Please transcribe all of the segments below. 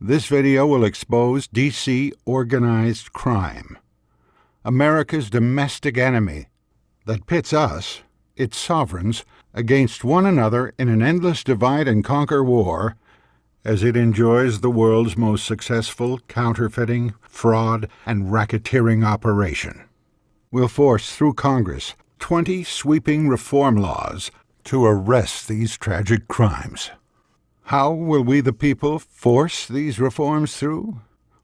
This video will expose DC organized crime, America's domestic enemy that pits us, its sovereigns, against one another in an endless divide-and-conquer war as it enjoys the world's most successful counterfeiting, fraud, and racketeering operation. We'll force through Congress 20 sweeping reform laws to arrest these tragic crimes. How will we the people force these reforms through?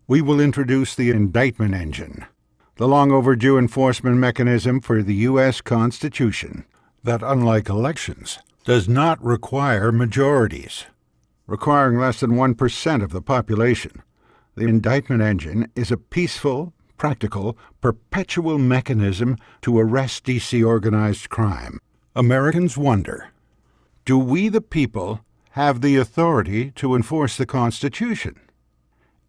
We will introduce the indictment engine, the long-overdue enforcement mechanism for the U.S. Constitution that, unlike elections, does not require majorities. Requiring less than 1% of the population, the indictment engine is a peaceful, practical, perpetual mechanism to arrest DC organized crime. Americans wonder, do we the people have the authority to enforce the Constitution?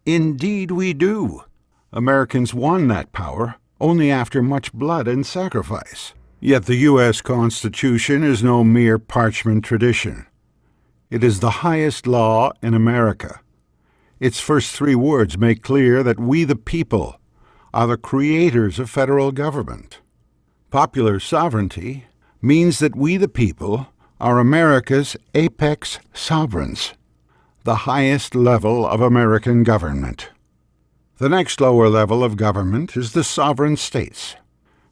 Indeed we do. Americans won that power only after much blood and sacrifice. Yet the U.S. Constitution is no mere parchment tradition. It is the highest law in America. Its first 3 words make clear that we the people are the creators of federal government. Popular sovereignty means that we the people are America's apex sovereigns, the highest level of American government. The next lower level of government is the sovereign states.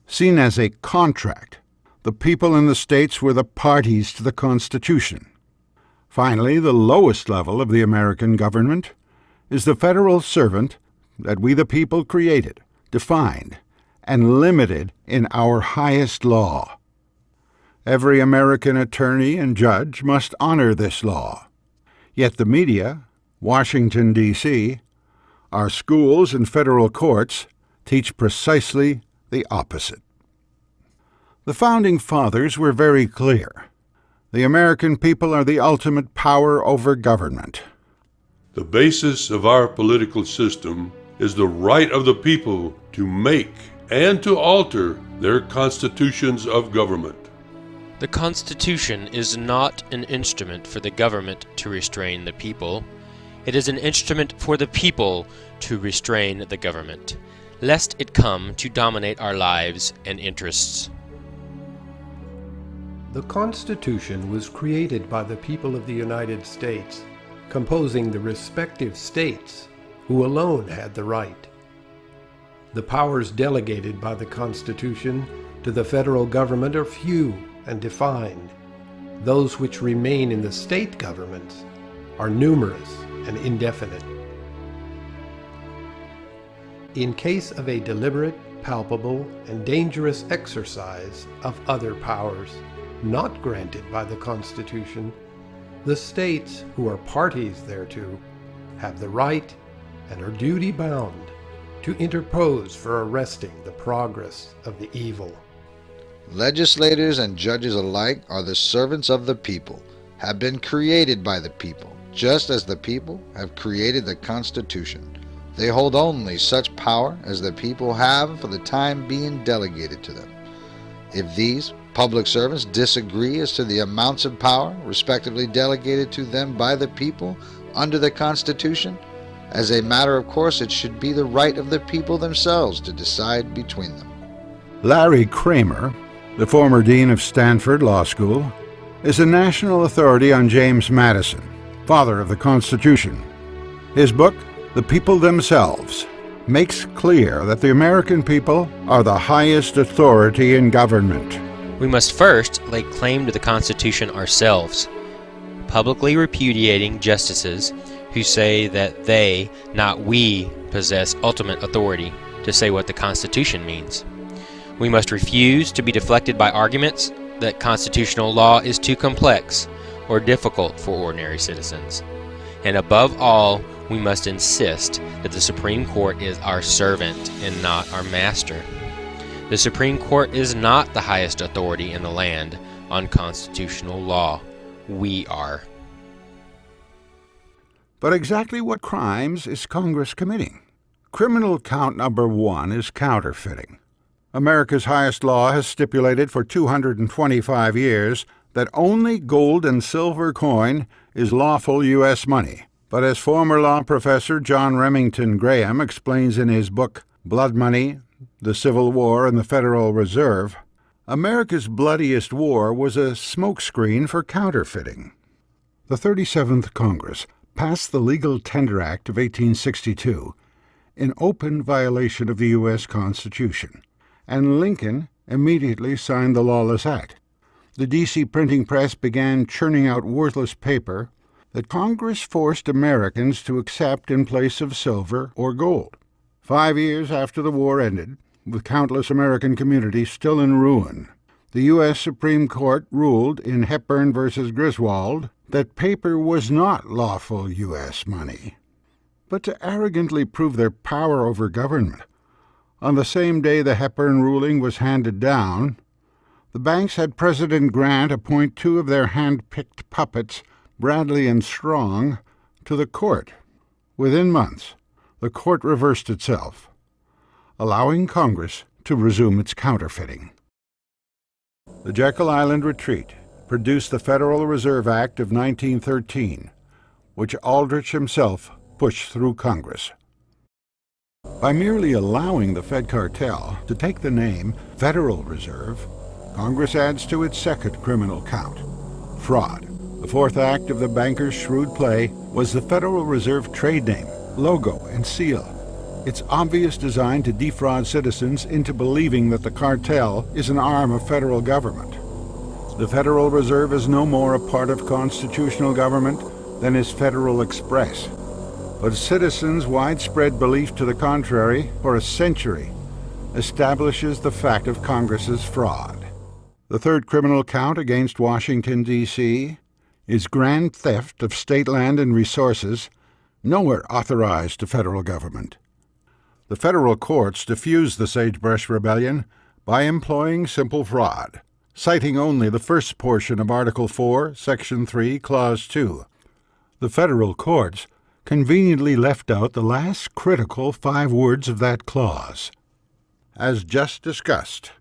Seen as a contract, the people in the states were the parties to the Constitution. Finally, the lowest level of the American government is the federal servant that we the people created, defined, and limited in our highest law. Every American attorney and judge must honor this law. Yet the media, Washington, D.C., our schools and federal courts teach precisely the opposite. The Founding Fathers were very clear. The American people are the ultimate power over government. The basis of our political system is the right of the people to make and to alter their constitutions of government. The Constitution is not an instrument for the government to restrain the people. It is an instrument for the people to restrain the government, lest it come to dominate our lives and interests. The Constitution was created by the people of the United States, composing the respective states, who alone had the right. The powers delegated by the Constitution to the federal government are few and defined. Those which remain in the state governments are numerous and indefinite. In case of a deliberate, palpable, and dangerous exercise of other powers not granted by the Constitution, the states who are parties thereto have the right and are duty-bound to interpose for arresting the progress of the evil. Legislators and judges alike are the servants of the people, have been created by the people, just as the people have created the Constitution. They hold only such power as the people have for the time being delegated to them. If these public servants disagree as to the amounts of power respectively delegated to them by the people under the Constitution, as a matter of course it should be the right of the people themselves to decide between them. Larry Kramer, the former dean of Stanford Law School, is a national authority on James Madison, father of the Constitution. His book, The People Themselves, makes clear that the American people are the highest authority in government. We must first lay claim to the Constitution ourselves, publicly repudiating justices who say that they, not we, possess ultimate authority to say what the Constitution means. We must refuse to be deflected by arguments that constitutional law is too complex or difficult for ordinary citizens. And above all, we must insist that the Supreme Court is our servant and not our master. The Supreme Court is not the highest authority in the land on constitutional law. We are. But exactly what crimes is Congress committing? Criminal count number 1 is counterfeiting. America's highest law has stipulated for 225 years that only gold and silver coin is lawful U.S. money. But as former law professor John Remington Graham explains in his book Blood Money, The Civil War and the Federal Reserve, America's bloodiest war was a smokescreen for counterfeiting. The 37th Congress passed the Legal Tender Act of 1862 in open violation of the U.S. Constitution, and Lincoln immediately signed the lawless act. The D.C. printing press began churning out worthless paper that Congress forced Americans to accept in place of silver or gold. 5 years after the war ended, with countless American communities still in ruin, the U.S. Supreme Court ruled in Hepburn v. Griswold that paper was not lawful U.S. money. But to arrogantly prove their power over government, on the same day the Hepburn ruling was handed down, the banks had President Grant appoint two of their hand-picked puppets, Bradley and Strong, to the court. Within months, the court reversed itself, allowing Congress to resume its counterfeiting. The Jekyll Island Retreat produced the Federal Reserve Act of 1913, which Aldrich himself pushed through Congress. By merely allowing the Fed cartel to take the name Federal Reserve, Congress adds to its second criminal count, fraud. The fourth act of the banker's shrewd play was the Federal Reserve trade name, logo, and seal. Its obvious design to defraud citizens into believing that the cartel is an arm of federal government. The Federal Reserve is no more a part of constitutional government than is Federal Express. But citizens' widespread belief to the contrary for a century establishes the fact of Congress's fraud. The third criminal count against Washington, D.C., is grand theft of state land and resources nowhere authorized to federal government. The federal courts diffused the Sagebrush Rebellion by employing simple fraud, citing only the first portion of Article 4, Section 3, Clause 2. The federal courts conveniently left out the last critical 5 words of that clause. As just discussed,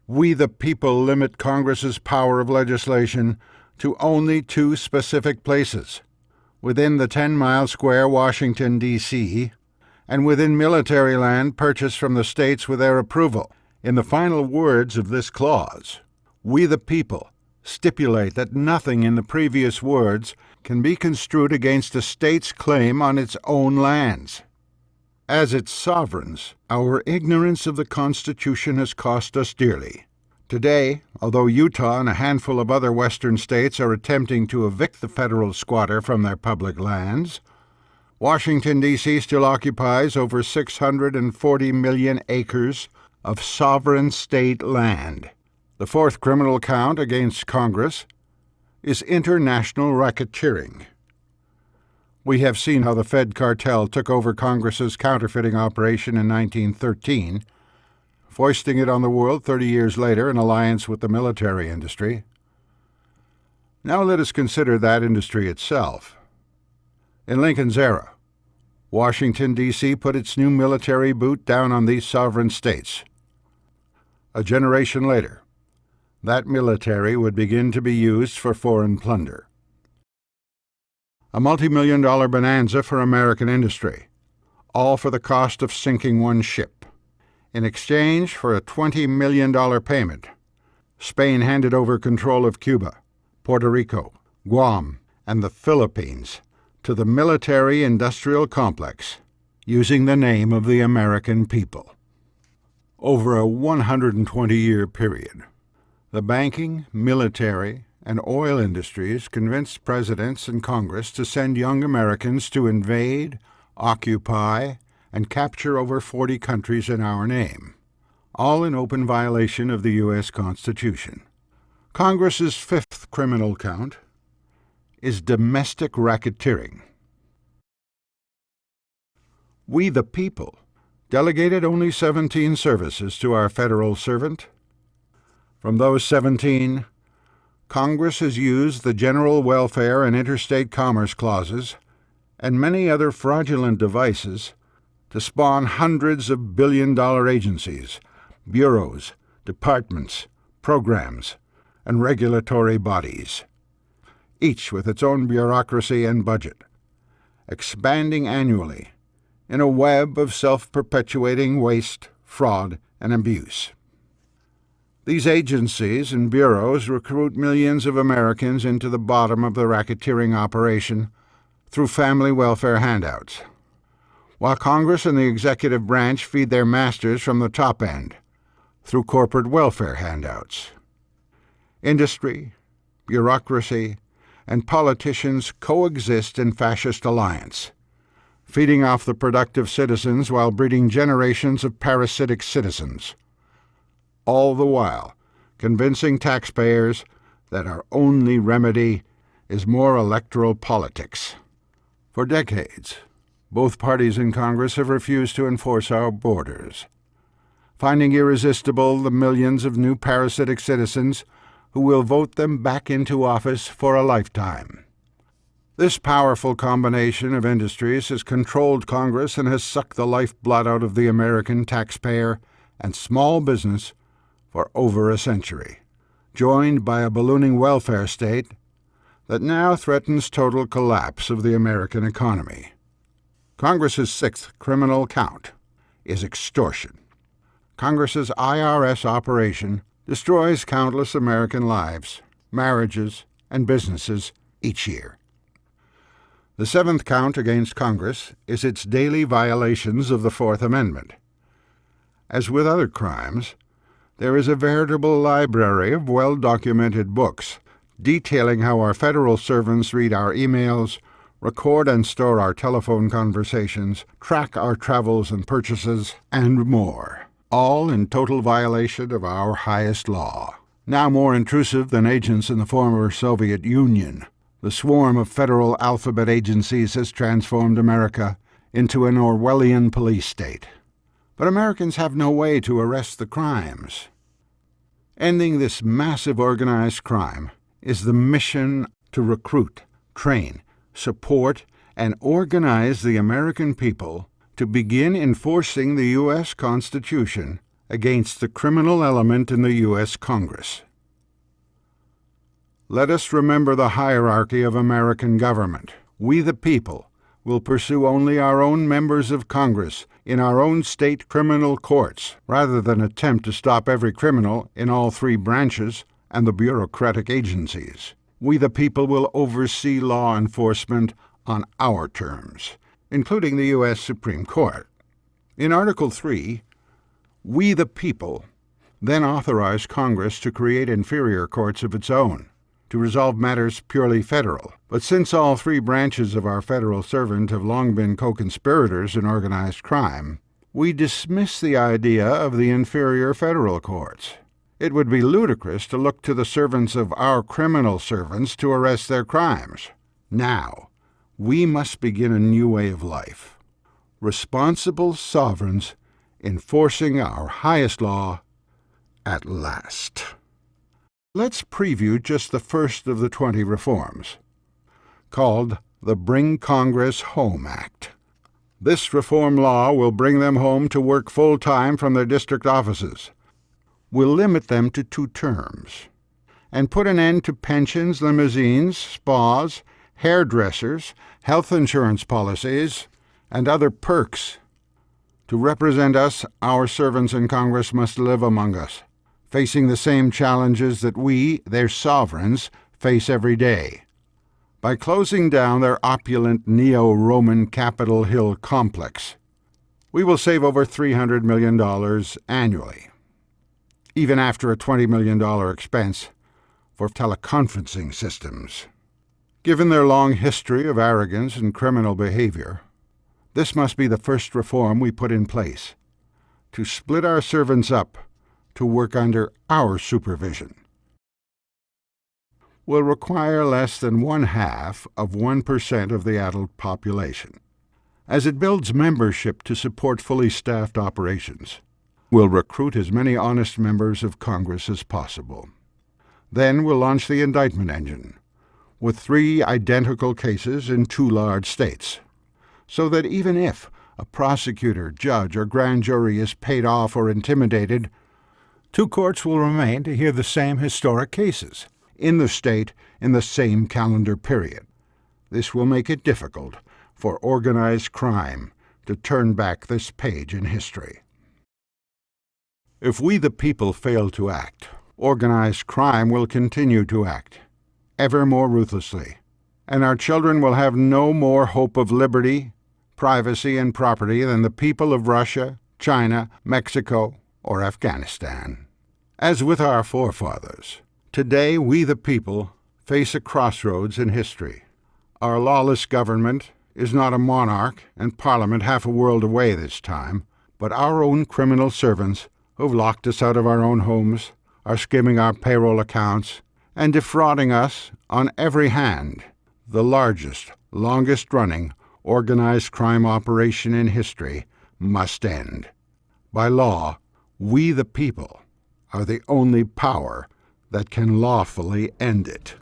we the people limit Congress's power of legislation to only 2 specific places, within the 10-mile square Washington, D.C., and within military land purchased from the states with their approval. In the final words of this clause, we the people stipulate that nothing in the previous words can be construed against a state's claim on its own lands. As its sovereigns, our ignorance of the Constitution has cost us dearly. Today, although Utah and a handful of other western states are attempting to evict the federal squatter from their public lands, Washington, D.C. still occupies over 640 million acres of sovereign state land. The fourth criminal count against Congress is international racketeering. We have seen how the Fed cartel took over Congress's counterfeiting operation in 1913, foisting it on the world 30 years later in alliance with the military industry. Now let us consider that industry itself. In Lincoln's era, Washington, D.C. put its new military boot down on these sovereign states. A generation later, that military would begin to be used for foreign plunder. A multi-million-dollar bonanza for American industry, all for the cost of sinking one ship. In exchange for a $20 million payment, Spain handed over control of Cuba, Puerto Rico, Guam, and the Philippines to the military-industrial complex, using the name of the American people. Over a 120-year period, the banking, military, and oil industries convinced presidents and Congress to send young Americans to invade, occupy, and capture over 40 countries in our name, all in open violation of the U.S. Constitution. Congress's fifth criminal count is domestic racketeering. We the people delegated only 17 services to our federal servant. From those 17, Congress has used the general welfare and interstate commerce clauses and many other fraudulent devices to spawn hundreds of billion-dollar agencies, bureaus, departments, programs, and regulatory bodies, each with its own bureaucracy and budget, expanding annually in a web of self-perpetuating waste, fraud, and abuse. These agencies and bureaus recruit millions of Americans into the bottom of the racketeering operation through family welfare handouts, while Congress and the executive branch feed their masters from the top end through corporate welfare handouts. Industry, bureaucracy, and politicians coexist in fascist alliance, feeding off the productive citizens while breeding generations of parasitic citizens, all the while convincing taxpayers that our only remedy is more electoral politics. For decades, both parties in Congress have refused to enforce our borders, finding irresistible the millions of new parasitic citizens who will vote them back into office for a lifetime. This powerful combination of industries has controlled Congress and has sucked the lifeblood out of the American taxpayer and small business for over a century, joined by a ballooning welfare state that now threatens total collapse of the American economy. Congress's sixth criminal count is extortion. Congress's IRS operation destroys countless American lives, marriages, and businesses each year. The seventh count against Congress is its daily violations of the Fourth Amendment. As with other crimes, there is a veritable library of well-documented books detailing how our federal servants read our emails, record and store our telephone conversations, track our travels and purchases, and more, all in total violation of our highest law. Now more intrusive than agents in the former Soviet Union, the swarm of federal alphabet agencies has transformed America into an Orwellian police state. But Americans have no way to arrest the crimes. Ending this massive organized crime is the mission to recruit, train, support, and organize the American people to begin enforcing the U.S. Constitution against the criminal element in the U.S. Congress. Let us remember the hierarchy of American government. We, the people, will pursue only our own members of Congress in our own state criminal courts, rather than attempt to stop every criminal in all three branches and the bureaucratic agencies. We, the people, will oversee law enforcement on our terms, including the U.S. Supreme Court. In Article 3, we, the people, then authorize Congress to create inferior courts of its own, to resolve matters purely federal. But since all three branches of our federal servant have long been co-conspirators in organized crime, we dismiss the idea of the inferior federal courts. It would be ludicrous to look to the servants of our criminal servants to arrest their crimes. Now, we must begin a new way of life. Responsible sovereigns enforcing our highest law at last. Let's preview just the first of the 20 reforms, called the Bring Congress Home Act. This reform law will bring them home to work full-time from their district offices, will limit them to 2 terms, and put an end to pensions, limousines, spas, hairdressers, health insurance policies, and other perks. To represent us, our servants in Congress must live among us, facing the same challenges that we, their sovereigns, face every day. By closing down their opulent neo-Roman Capitol Hill complex, we will save over $300 million annually, even after a $20 million expense for teleconferencing systems. Given their long history of arrogance and criminal behavior, this must be the first reform we put in place, to split our servants up to work under our supervision. Will require less than 0.5% of the adult population. As it builds membership to support fully staffed operations, we'll recruit as many honest members of Congress as possible. Then we'll launch the indictment engine, with 3 identical cases in 2 large states, so that even if a prosecutor, judge, or grand jury is paid off or intimidated, 2 courts will remain to hear the same historic cases in the state in the same calendar period. This will make it difficult for organized crime to turn back this page in history. If we the people fail to act, organized crime will continue to act, ever more ruthlessly, and our children will have no more hope of liberty, privacy, and property than the people of Russia, China, Mexico, or Afghanistan. As with our forefathers, today we the people face a crossroads in history. Our lawless government is not a monarch and Parliament half a world away this time, but our own criminal servants who've locked us out of our own homes, are skimming our payroll accounts, and defrauding us on every hand. The largest, longest-running, organized crime operation in history must end. By law, we the people are the only power that can lawfully end it.